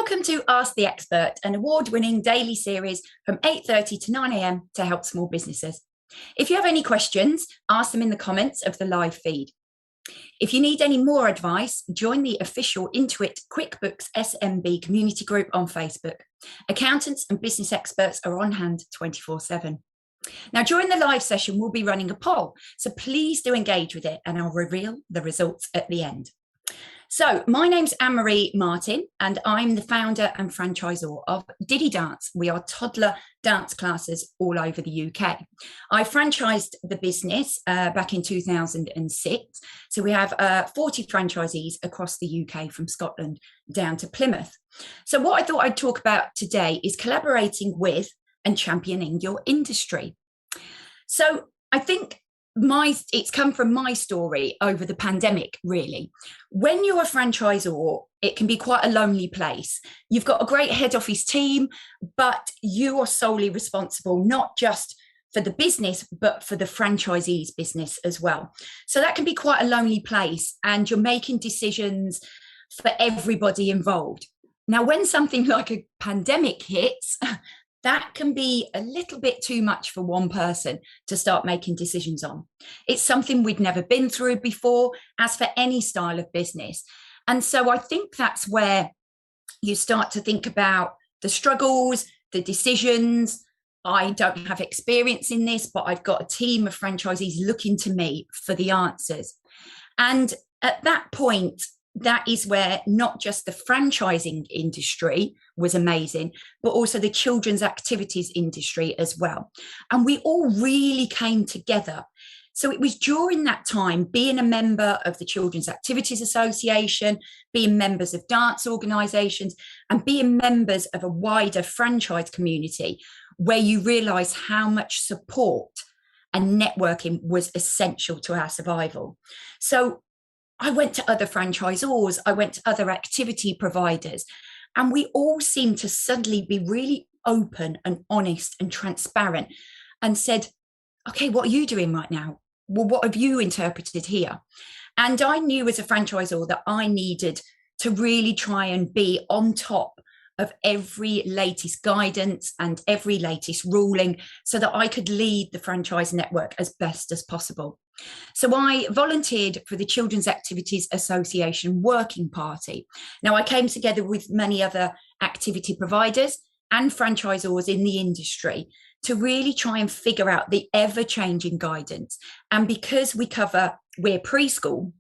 Welcome to Ask the Expert, an award-winning daily series from 8:30 to 9 a.m. to help small businesses. If you have any questions, ask them in the comments of the live feed. If you need any more advice, join the official Intuit QuickBooks SMB community group on Facebook. Accountants and business experts are on hand 24/7. Now, during the live session, we'll be running a poll, so please do engage with it and I'll reveal the results at the end. So my name's Anne-Marrie Martin and I'm the founder and franchisor of Diddi Dance. We are toddler dance classes all over the UK. I franchised the business back in 2006. So we have 40 franchisees across the UK from Scotland down to Plymouth. So what I thought I'd talk about today is collaborating with and championing your industry. So I think it's come from my story over the pandemic, really. When you're a franchisor, it can be quite a lonely place. You've got a great head office team, but you are solely responsible, not just for the business, but for the franchisee's business as well. So that can be quite a lonely place and you're making decisions for everybody involved. Now, when something like a pandemic hits, that can be a little bit too much for one person to start making decisions on. It's something we'd never been through before, as for any style of business. And so I think that's where you start to think about the struggles, the decisions. I don't have experience in this, but I've got a team of franchisees looking to me for the answers. And at that point, that is where not just the franchising industry was amazing, but also the children's activities industry as well. And we all really came together. So it was during that time, being a member of the Children's Activities Association, being members of dance organisations, and being members of a wider franchise community, where you realise how much support and networking was essential to our survival. So I went to other franchisors, I went to other activity providers, and we all seemed to suddenly be really open and honest and transparent and said, okay, what are you doing right now? Well, what have you interpreted here? And I knew as a franchisor that I needed to really try and be on top of every latest guidance and every latest ruling so that I could lead the franchise network as best as possible. So I volunteered for the Children's Activities Association Working Party. Now, I came together with many other activity providers and franchisors in the industry to really try and figure out the ever-changing guidance. And because we're preschool,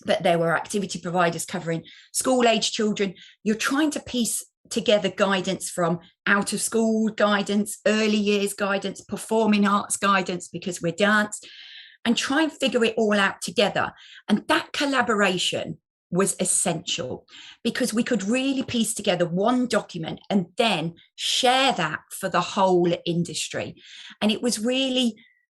but there were activity providers covering school-age children, you're trying to piece together guidance from out of school guidance, early years guidance, performing arts guidance, because we're dance, and try and figure it all out together. And that collaboration was essential because we could really piece together one document and then share that for the whole industry. And it was really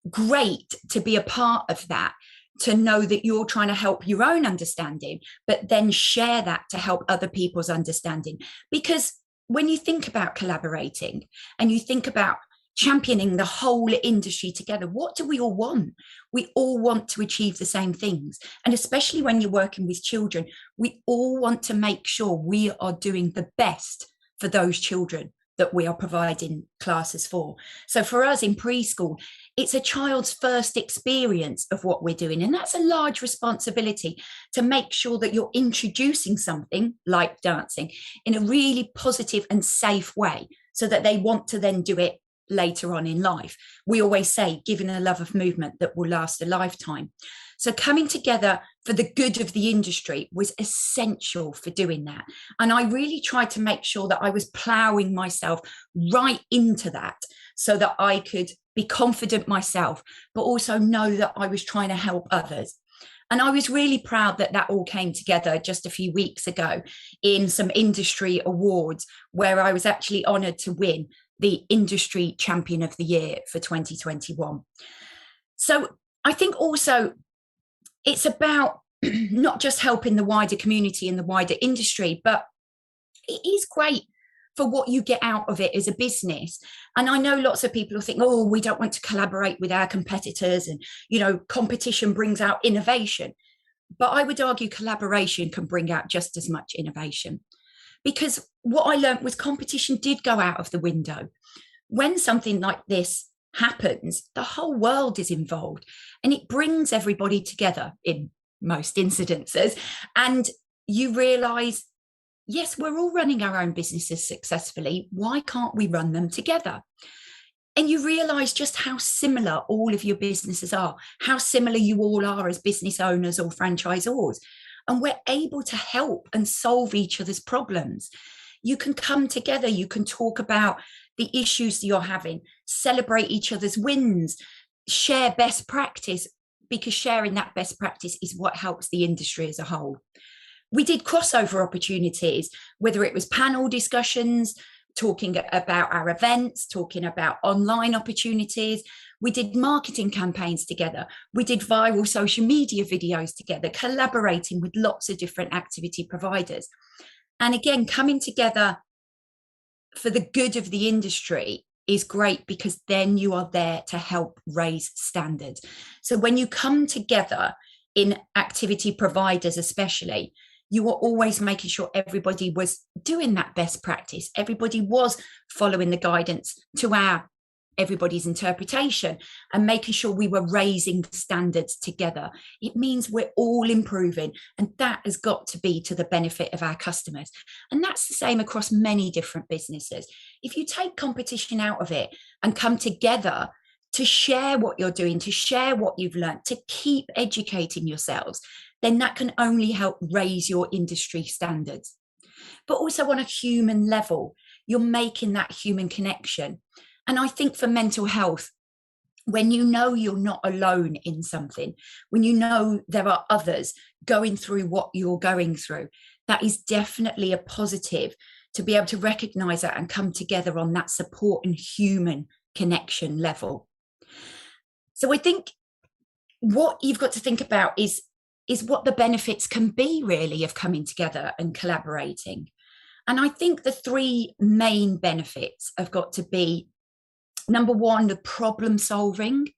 great to be a part of that, to know that you're trying to help your own understanding, but then share that to help other people's understanding. Because when you think about collaborating and you think about championing the whole industry together, what do we all want? We all want to achieve the same things. And especially when you're working with children, we all want to make sure we are doing the best for those children that we are providing classes for. So for us in preschool, it's a child's first experience of what we're doing. And that's a large responsibility to make sure that you're introducing something like dancing in a really positive and safe way so that they want to then do it later on in life. We always say, giving a love of movement that will last a lifetime. So coming together for the good of the industry was essential for doing that. And I really tried to make sure that I was ploughing myself right into that so that I could be confident myself, but also know that I was trying to help others. And I was really proud that that all came together just a few weeks ago in some industry awards, where I was actually honoured to win the Industry Champion of the Year for 2021. So I think also it's about not just helping the wider community and the wider industry, but it is great for what you get out of it as a business. And I know lots of people will think, oh, we don't want to collaborate with our competitors and, competition brings out innovation. But I would argue collaboration can bring out just as much innovation. because what I learned was competition did go out of the window. When something like this happens, the whole world is involved, and it brings everybody together in most incidences. And you realize, yes, we're all running our own businesses successfully. Why can't we run them together? And you realize just how similar all of your businesses are, how similar you all are as business owners or franchisors. And we're able to help and solve each other's problems. You can come together, you can talk about the issues that you're having, celebrate each other's wins, share best practice, because sharing that best practice is what helps the industry as a whole. We did crossover opportunities, whether it was panel discussions, talking about our events, talking about online opportunities. We did marketing campaigns together. We did viral social media videos together, collaborating with lots of different activity providers. And again, coming together for the good of the industry is great, because then you are there to help raise standards. So when you come together in activity providers, especially, you were always making sure everybody was doing that best practice. Everybody was following the guidance to everybody's interpretation, and making sure we were raising standards together. It means we're all improving, and that has got to be to the benefit of our customers. And that's the same across many different businesses. If you take competition out of it and come together to share what you're doing, to share what you've learned, to keep educating yourselves, then that can only help raise your industry standards. But also on a human level, you're making that human connection. And I think for mental health, when you know you're not alone in something, when you know there are others going through what you're going through, that is definitely a positive, to be able to recognize that and come together on that support and human connection level. So I think what you've got to think about is what the benefits can be really of coming together and collaborating. And I think the three main benefits have got to be, number one, the problem solving,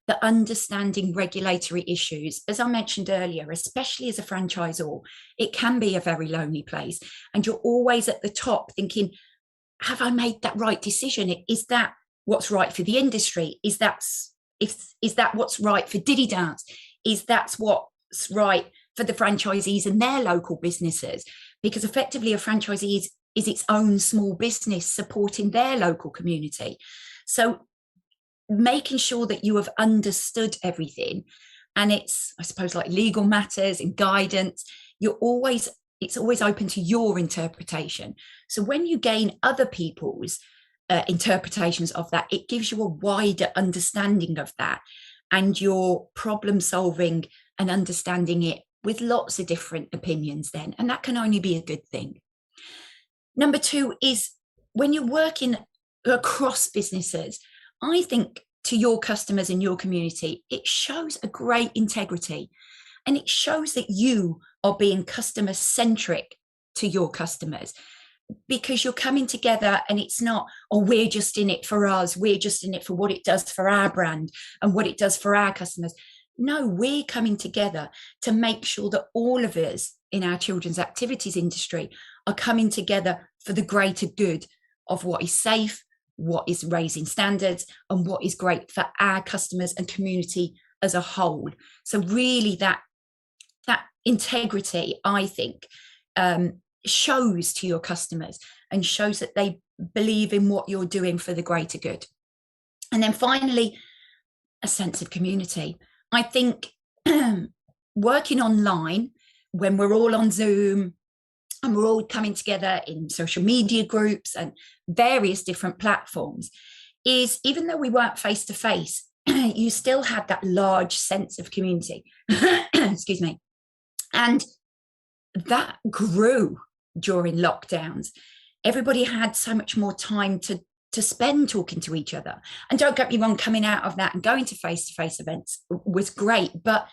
the understanding regulatory issues. As I mentioned earlier, especially as a franchisor, it can be a very lonely place. And you're always at the top thinking, have I made that right decision? Is that what's right for the industry? Is that what's right for Diddi Dance? Is that what's right for the franchisees and their local businesses? Because effectively a franchisee is its own small business supporting their local community. So making sure that you have understood everything, and it's, I suppose, like legal matters and guidance, it's always open to your interpretation. So when you gain other people's interpretations of that, it gives you a wider understanding of that, and you're problem solving and understanding it with lots of different opinions then, and that can only be a good thing. Number two is when you're working across businesses, I think to your customers and your community, it shows a great integrity, and it shows that you are being customer centric to your customers, because you're coming together and it's not, oh, we're just in it for us, we're just in it for what it does for our brand and what it does for our customers. No, we're coming together to make sure that all of us in our children's activities industry are coming together for the greater good of what is safe, what is raising standards, and what is great for our customers and community as a whole. So really that integrity, I think, shows to your customers and shows that they believe in what you're doing for the greater good. And then finally, a sense of community. I think working online, when we're all on Zoom and we're all coming together in social media groups and various different platforms, is, even though we weren't face to face, you still had that large sense of community. Excuse me. And that grew during lockdowns. Everybody had so much more time to spend talking to each other. And don't get me wrong, coming out of that and going to face-to-face events was great, but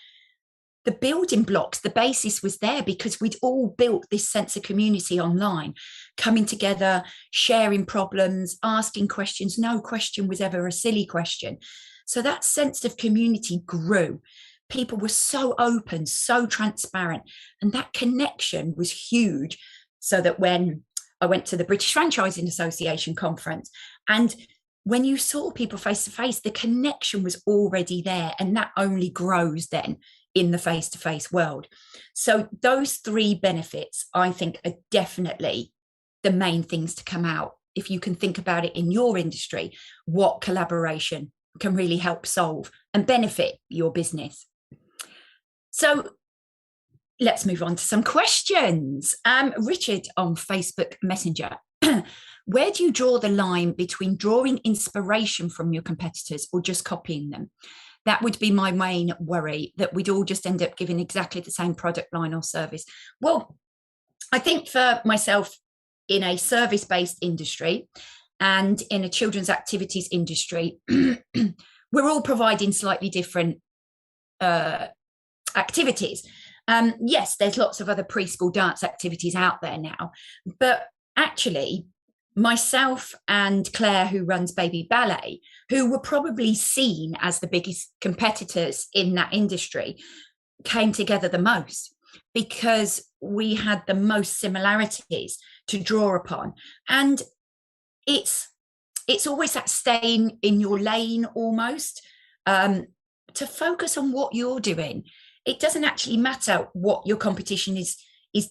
the building blocks, the basis was there, because we'd all built this sense of community online, coming together, sharing problems, asking questions. No question was ever a silly question. So that sense of community grew. People were so open, so transparent, and that connection was huge. So that when I went to the British Franchising Association conference, and when you saw people face to face, the connection was already there, and that only grows then in the face-to-face world. So those three benefits, I think, are definitely the main things to come out. If you can think about it in your industry, what collaboration can really help solve and benefit your business. So let's move on to some questions. Richard on Facebook Messenger. Where do you draw the line between drawing inspiration from your competitors or just copying them? That would be my main worry, that we'd all just end up giving exactly the same product line or service. Well, I think for myself, in a service-based industry and in a children's activities industry, we're all providing slightly different activities. Yes, there's lots of other preschool dance activities out there now, but actually myself and Claire, who runs Baby Ballet, who were probably seen as the biggest competitors in that industry, came together the most because we had the most similarities to draw upon. And it's always that staying in your lane almost, to focus on what you're doing. It doesn't actually matter what your competition is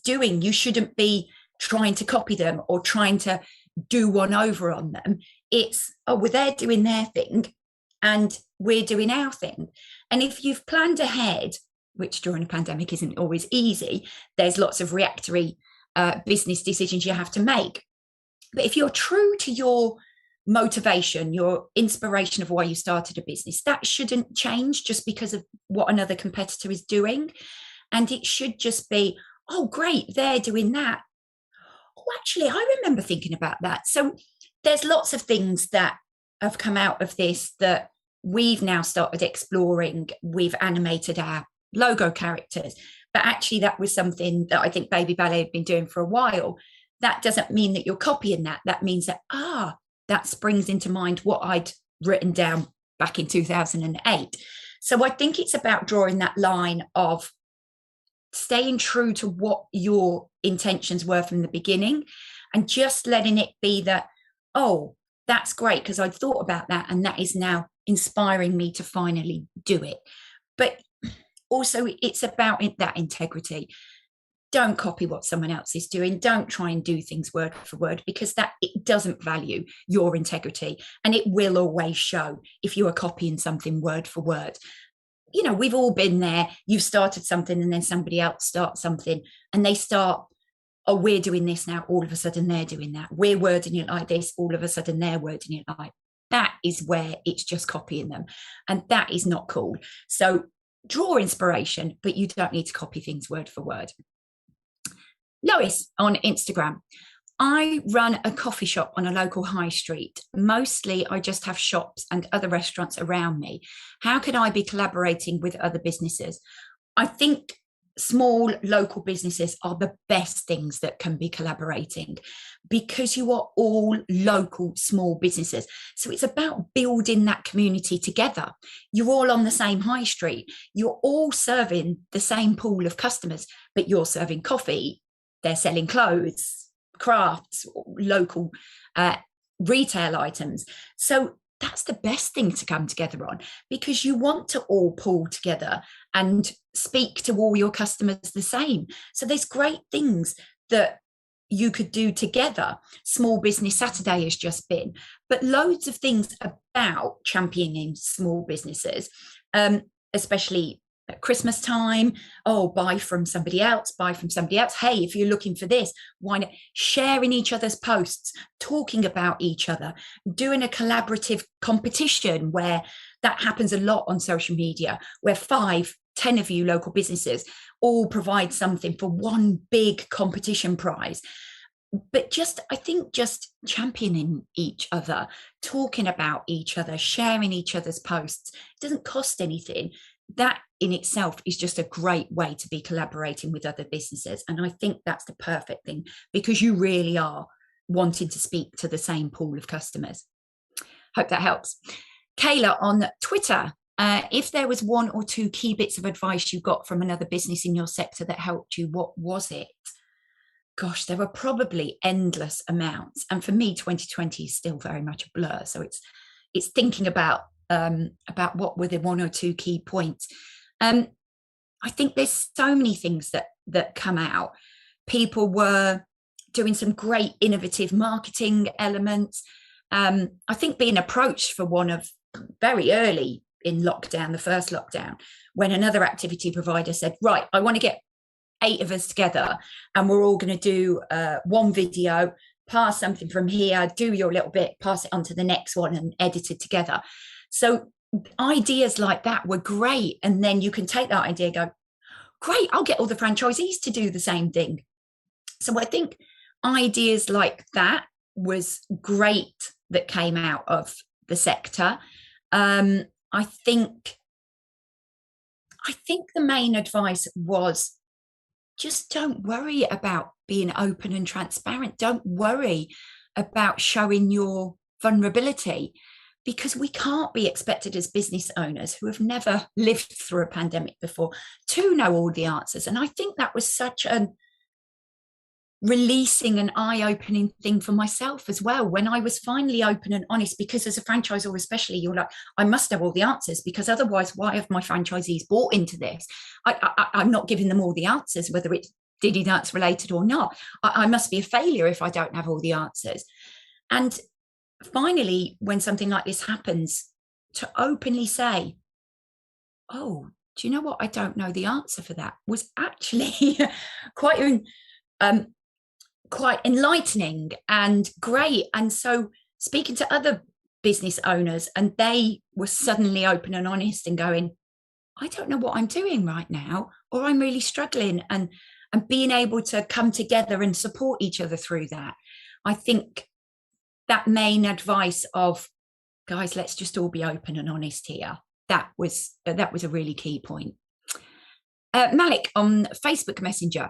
doing. You shouldn't be trying to copy them or trying to do one over on them. It's, oh, well, they're doing their thing and we're doing our thing. And if you've planned ahead, which during a pandemic isn't always easy, there's lots of reactory business decisions you have to make. But if you're true to your motivation, your inspiration of why you started a business, that shouldn't change just because of what another competitor is doing. And it should just be, oh, great, they're doing that. Oh, actually, I remember thinking about that. So there's lots of things that have come out of this that we've now started exploring. We've animated our logo characters, but actually that was something that I think Baby Ballet had been doing for a while. That doesn't mean that you're copying that. That means that, that springs into mind what I'd written down back in 2008. So I think it's about drawing that line of staying true to what your intentions were from the beginning and just letting it be that, oh, that's great because I'd thought about that and that is now inspiring me to finally do it. But also it's about that integrity. Don't copy what someone else is doing. Don't try and do things word for word, because that it doesn't value your integrity, and it will always show if you are copying something word for word. You know, we've all been there. You've started something and then somebody else starts something and they start, oh, we're doing this now. All of a sudden they're doing that. We're wording it like this. All of a sudden they're wording it like that. Is where it's just copying them. And that is not cool. So draw inspiration, but you don't need to copy things word for word. Lois on Instagram. I run a coffee shop on a local high street. Mostly I just have shops and other restaurants around me. How can I be collaborating with other businesses? I think small local businesses are the best things that can be collaborating, because you are all local small businesses. So it's about building that community together. You're all on the same high street. You're all serving the same pool of customers, but you're serving coffee. They're selling clothes, crafts, local retail items. So that's the best thing to come together on, because you want to all pull together and speak to all your customers the same. So there's great things that you could do together. Small Business Saturday has just been, but loads of things about championing small businesses, especially at Christmas time. Oh, buy from somebody else. Hey, if you're looking for this, why not? Sharing each other's posts, talking about each other, doing a collaborative competition, where that happens a lot on social media, where 5-10 of you local businesses all provide something for one big competition prize. But I think just championing each other, talking about each other, sharing each other's posts, it doesn't cost anything. That in itself is just a great way to be collaborating with other businesses. And I think that's the perfect thing, because you really are wanting to speak to the same pool of customers. Hope that helps. Kayla on Twitter. If there was 1 or 2 key bits of advice you got from another business in your sector that helped you, what was it? gosh, there were probably endless amounts. And for me, 2020 is still very much a blur. So it's thinking about what were the one or two key points. I think there's so many things that come out. People were doing some great innovative marketing elements. I think being approached for one of very early in lockdown, the first lockdown, when another activity provider said, right, I want to get 8 of us together and we're all going to do one video, pass something from here, do your little bit, pass it on to the next one and edit it together. So ideas like that were great. And then you can take that idea and go, great, I'll get all the franchisees to do the same thing. So I think ideas like that was great that came out of the sector. I think the main advice was just don't worry about being open and transparent. Don't worry about showing your vulnerability, because we can't be expected as business owners who have never lived through a pandemic before to know all the answers. And I think that was such a releasing and eye-opening thing for myself as well, when I was finally open and honest, because as a franchisor especially, you're like, I must have all the answers, because otherwise why have my franchisees bought into this? I'm not giving them all the answers, whether it's Diddi Nuts related or not. I must be a failure if I don't have all the answers. And finally, when something like this happens, to openly say, oh, do you know what? I don't know the answer for that, was actually quite enlightening and great. And so speaking to other business owners, and they were suddenly open and honest and going, I don't know what I'm doing right now, or I'm really struggling, and being able to come together and support each other through that. I think that main advice of, guys, let's just all be open and honest here, that was a really key point. Malik on Facebook Messenger: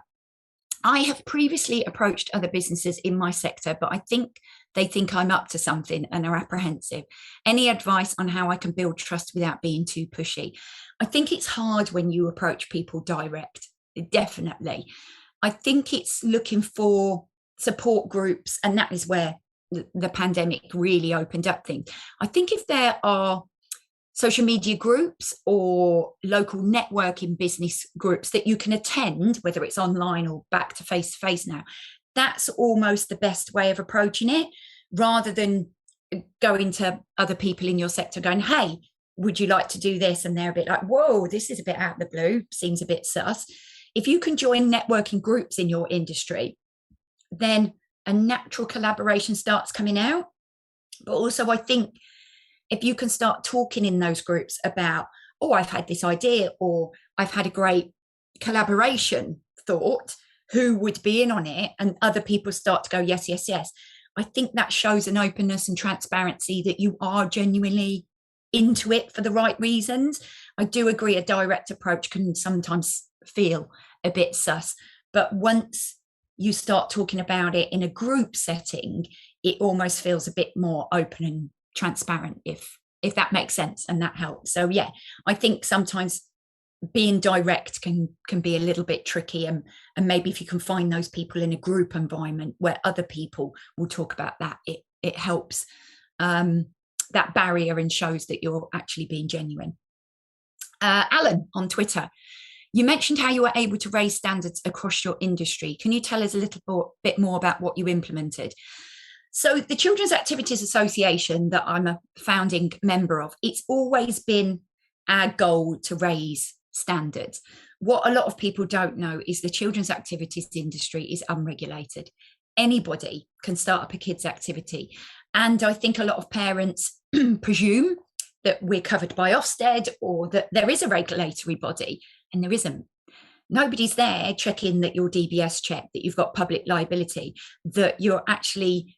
I have previously approached other businesses in my sector, but I think they think I'm up to something and are apprehensive. Any advice on how I can build trust without being too pushy? I think it's hard when you approach people direct, definitely. I think it's looking for support groups, and that is where the pandemic really opened up things. I think if there are social media groups or local networking business groups that you can attend, whether it's online or back to face now, that's almost the best way of approaching it, rather than going to other people in your sector going, hey, would you like to do this? And they're a bit like, whoa, this is a bit out of the blue, seems a bit sus. If you can join networking groups in your industry, then a natural collaboration starts coming out. But also I think if you can start talking in those groups about, oh, I've had this idea, or I've had a great collaboration thought, who would be in on it? And other people start to go, yes, yes, yes. I think that shows an openness and transparency that you are genuinely into it for the right reasons. I do agree a direct approach can sometimes feel a bit sus, but once you start talking about it in a group setting, it almost feels a bit more open and transparent, if that makes sense, and that helps. So yeah, I think sometimes being direct can be a little bit tricky, and maybe if you can find those people in a group environment where other people will talk about that, it helps that barrier and shows that you're actually being genuine. Alan on Twitter: you mentioned how you were able to raise standards across your industry. Can you tell us a little bit more about what you implemented? So the Children's Activities Association that I'm a founding member of, it's always been our goal to raise standards. What a lot of people don't know is the children's activities industry is unregulated. Anybody can start up a kids' activity. And I think a lot of parents presume that we're covered by Ofsted, or that there is a regulatory body, and there isn't. Nobody's there checking that your DBS check, that you've got public liability, that you're actually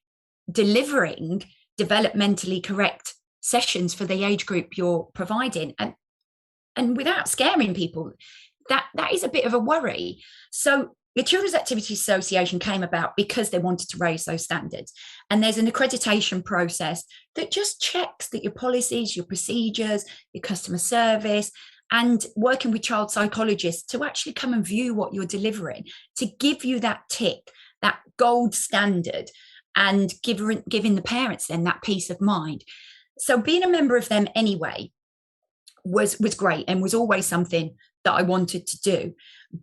delivering developmentally correct sessions for the age group you're providing, and without scaring people, that is a bit of a worry. So the Children's Activities Association came about because they wanted to raise those standards, and there's an accreditation process that just checks that your policies, your procedures, your customer service, and working with child psychologists to actually come and view what you're delivering, to give you that tick that gold standard, and giving the parents then that peace of mind. So being a member of them anyway was great, and was always something that I wanted to do.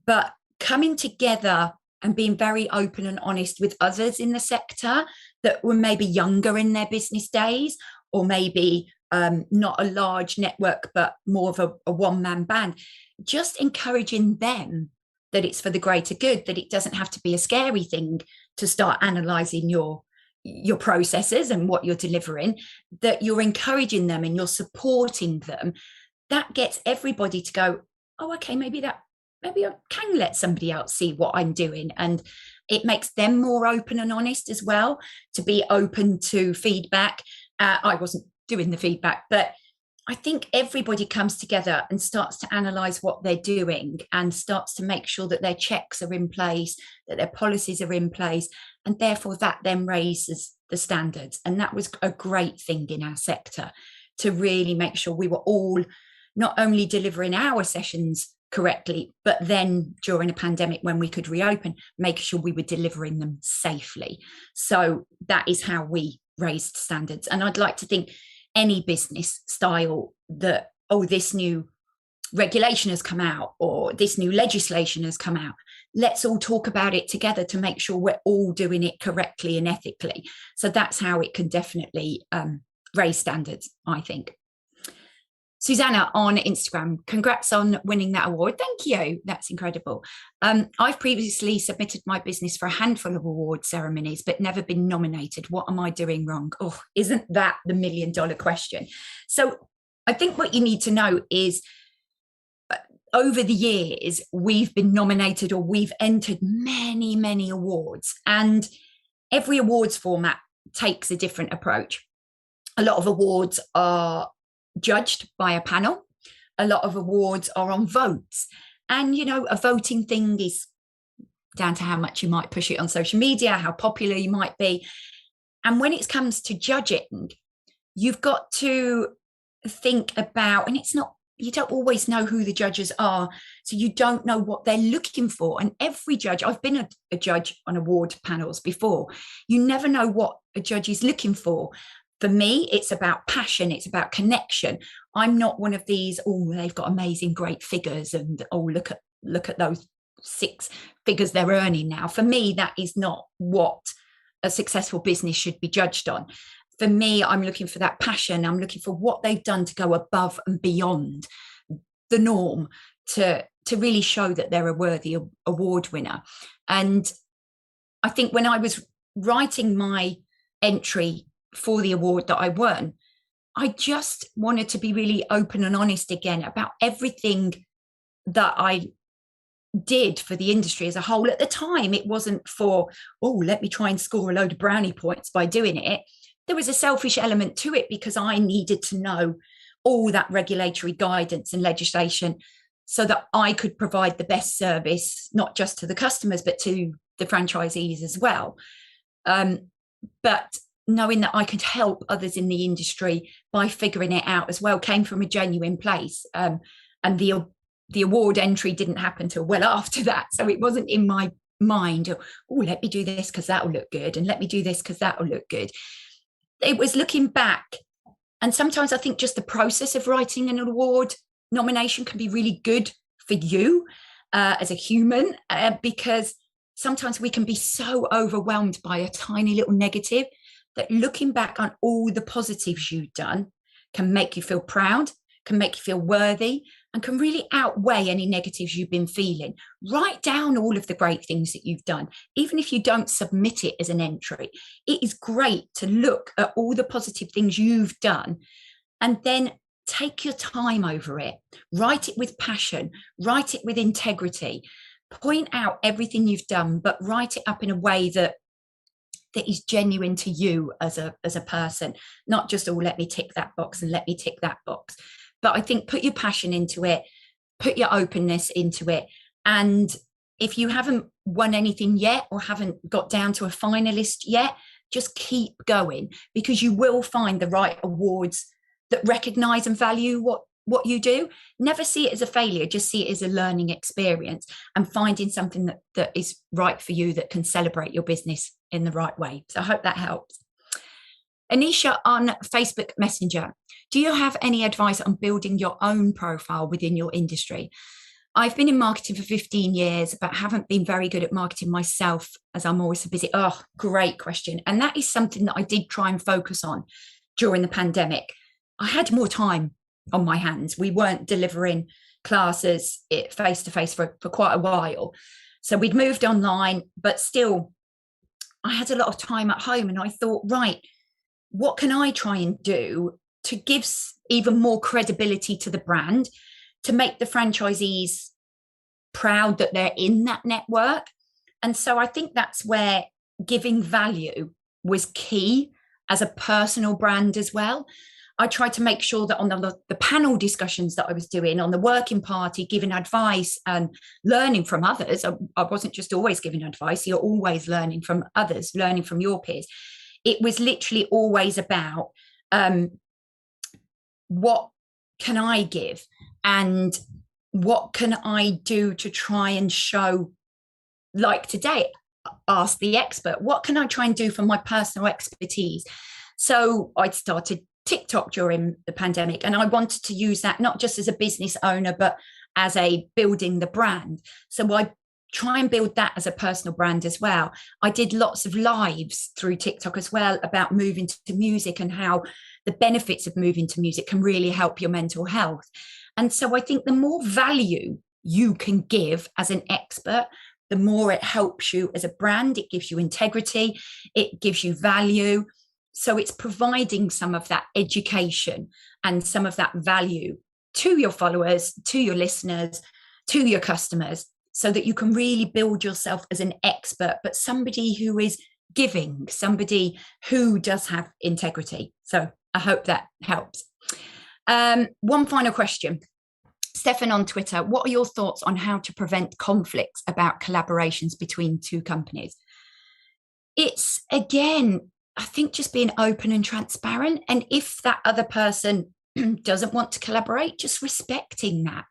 But coming together and being very open and honest with others in the sector that were maybe younger in their business days, or maybe not a large network, but more of a one-man band, just encouraging them that it's for the greater good, that it doesn't have to be a scary thing to start analysing your processes and what you're delivering, that you're encouraging them and you're supporting them. That gets everybody to go, oh, okay, maybe I can let somebody else see what I'm doing. And it makes them more open and honest as well, to be open to feedback. I wasn't doing the feedback, but I think everybody comes together and starts to analyse what they're doing, and starts to make sure that their checks are in place, that their policies are in place, and therefore that then raises the standards. And that was a great thing in our sector, to really make sure we were all not only delivering our sessions correctly, but then during a pandemic when we could reopen, making sure we were delivering them safely. So that is how we raised standards. And I'd like to think any business style that, oh, this new regulation has come out, or this new legislation has come out, let's all talk about it together to make sure we're all doing it correctly and ethically. So that's how it can definitely raise standards, I think. Susanna on Instagram, congrats on winning that award. Thank you. That's incredible. I've previously submitted my business for a handful of award ceremonies, but never been nominated. What am I doing wrong? Oh, isn't that the $1 million question? So I think what you need to know is, over the years, we've been nominated, or we've entered many, many awards, and every awards format takes a different approach. A lot of awards are judged by a panel. A lot of awards are on votes, and a voting thing is down to how much you might push it on social media, how popular you might be. And when it comes to judging, you've got to think about, and you don't always know who the judges are, so you don't know what they're looking for. And every judge, I've been a judge on award panels before, you never know what a judge is looking for. For me, it's about passion. It's about connection. I'm not one of these, oh, they've got amazing, great figures, and oh, look at those 6 figures they're earning now. For me, that is not what a successful business should be judged on. For me, I'm looking for that passion. I'm looking for what they've done to go above and beyond the norm to really show that they're a worthy award winner. And I think when I was writing my entry for the award that I won, I just wanted to be really open and honest again about everything that I did for the industry as a whole. At the time, it wasn't for, oh, let me try and score a load of brownie points by doing it. There was a selfish element to it, because I needed to know all that regulatory guidance and legislation so that I could provide the best service, not just to the customers, but to the franchisees as well. But knowing that I could help others in the industry by figuring it out as well came from a genuine place. And the award entry didn't happen till well after that. So it wasn't in my mind, oh, let me do this because that'll look good, and let me do this because that'll look good. It was looking back. And sometimes I think just the process of writing an award nomination can be really good for you as a human, because sometimes we can be so overwhelmed by a tiny little negative that looking back on all the positives you've done can make you feel proud, can make you feel worthy, and can really outweigh any negatives you've been feeling. Write down all of the great things that you've done, even if you don't submit it as an entry. It is great to look at all the positive things you've done, and then take your time over it. Write it with passion, write it with integrity, point out everything you've done, but write it up in a way that is genuine to you as a person, not just, oh, let me tick that box and let me tick that box. But I think put your passion into it, put your openness into it. And if you haven't won anything yet, or haven't got down to a finalist yet, just keep going, because you will find the right awards that recognise and value what you do, never see it as a failure, just see it as a learning experience and finding something that is right for you, that can celebrate your business in the right way. So I hope that helps. Anisha on Facebook Messenger, do you have any advice on building your own profile within your industry? I've been in marketing for 15 years, but haven't been very good at marketing myself, as I'm always so busy. Oh, great question. And that is something that I did try and focus on during the pandemic. I had more time on my hands. We weren't delivering classes face to face for quite a while. So we'd moved online, but still I had a lot of time at home, and I thought, right, what can I try and do to give even more credibility to the brand, to make the franchisees proud that they're in that network? And so I think that's where giving value was key as a personal brand as well. I tried to make sure that on the panel discussions that I was doing, on the working party, giving advice and learning from others. I wasn't just always giving advice. You're always learning from others, learning from your peers. It was literally always about what can I give and what can I do to try and show, like today, ask the expert, what can I try and do for my personal expertise? So I started TikTok during the pandemic, and I wanted to use that not just as a business owner, but as a building the brand. So I try and build that as a personal brand as well. I did lots of lives through TikTok as well about moving to music and how the benefits of moving to music can really help your mental health. And so I think the more value you can give as an expert, the more it helps you as a brand. It gives you integrity, it gives you value. So it's providing some of that education and some of that value to your followers, to your listeners, to your customers, so that you can really build yourself as an expert, but somebody who is giving, somebody who does have integrity. So I hope that helps. One final question. Stefan on Twitter, what are your thoughts on how to prevent conflicts about collaborations between two companies? It's, again, I think just being open and transparent. And if that other person doesn't want to collaborate, just respecting that.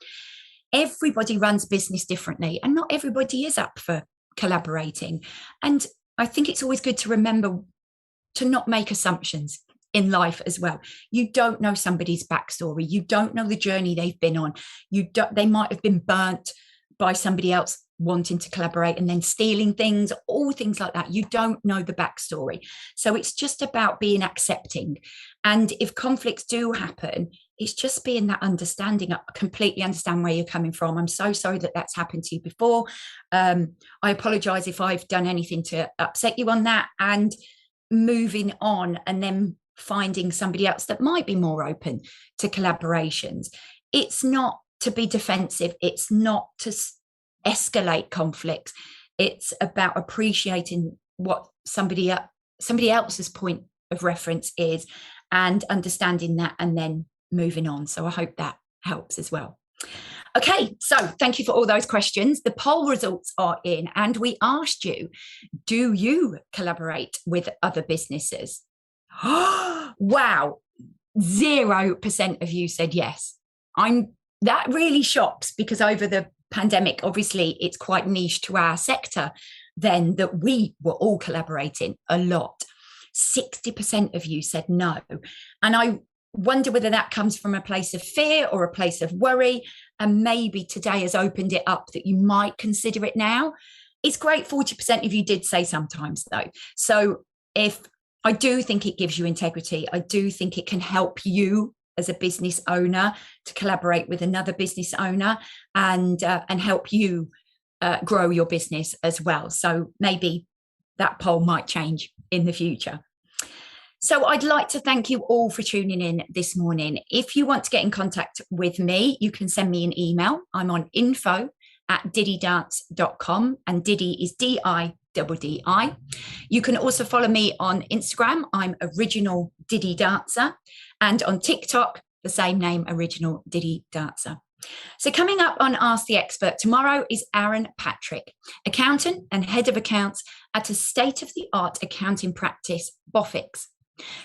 Everybody runs business differently, and not everybody is up for collaborating. And I think it's always good to remember to not make assumptions in life as well. You don't know somebody's backstory. You don't know the journey they've been on. They might have been burnt by somebody else wanting to collaborate and then stealing things, all things like that. You don't know the backstory. So it's just about being accepting. And if conflicts do happen, it's just being that understanding. I completely understand where you're coming from. I'm so sorry that that's happened to you before. I apologize if I've done anything to upset you on that, and moving on and then finding somebody else that might be more open to collaborations. It's not to be defensive. It's not to escalate conflicts. It's about appreciating what somebody else's point of reference is and understanding that, and then moving on. So I hope that helps as well. Okay, so thank you for all those questions. The poll results are in, and we asked you, do you collaborate with other businesses? Wow, 0% of you said yes. That really shocks, because over the pandemic, obviously it's quite niche to our sector then, that we were all collaborating a lot. 60% of you said no. And I wonder whether that comes from a place of fear or a place of worry, and maybe today has opened it up that you might consider it now. It's great 40% of you did say sometimes though. So I do think it gives you integrity. I do think it can help you as a business owner to collaborate with another business owner and help you grow your business as well. So maybe that poll might change in the future. So I'd like to thank you all for tuning in this morning. If you want to get in contact with me, you can send me an email. I'm on info@diddidance.com, and Diddi is DIDDI. You can also follow me on Instagram. I'm Original Diddi Dancer, and on TikTok, the same name, Original Diddi Dancer. So coming up on Ask the Expert tomorrow is Aaron Patrick, accountant and head of accounts at a state-of-the-art accounting practice, Bofix.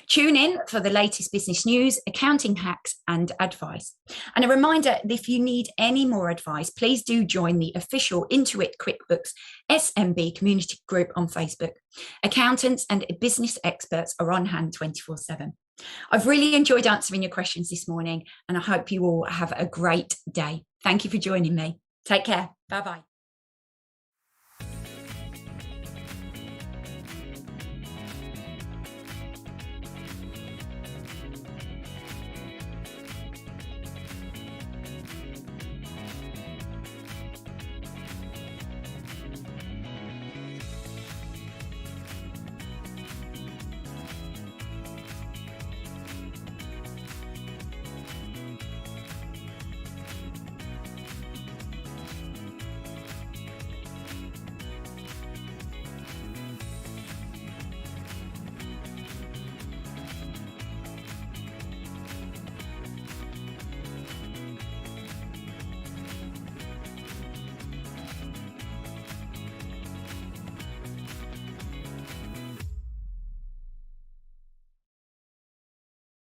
Tune in for the latest business news, accounting hacks, and advice. And a reminder, if you need any more advice, please do join the official Intuit QuickBooks SMB community group on Facebook. Accountants and business experts are on hand 24/7. I've really enjoyed answering your questions this morning, and I hope you all have a great day. Thank you for joining me. Take care. Bye-bye.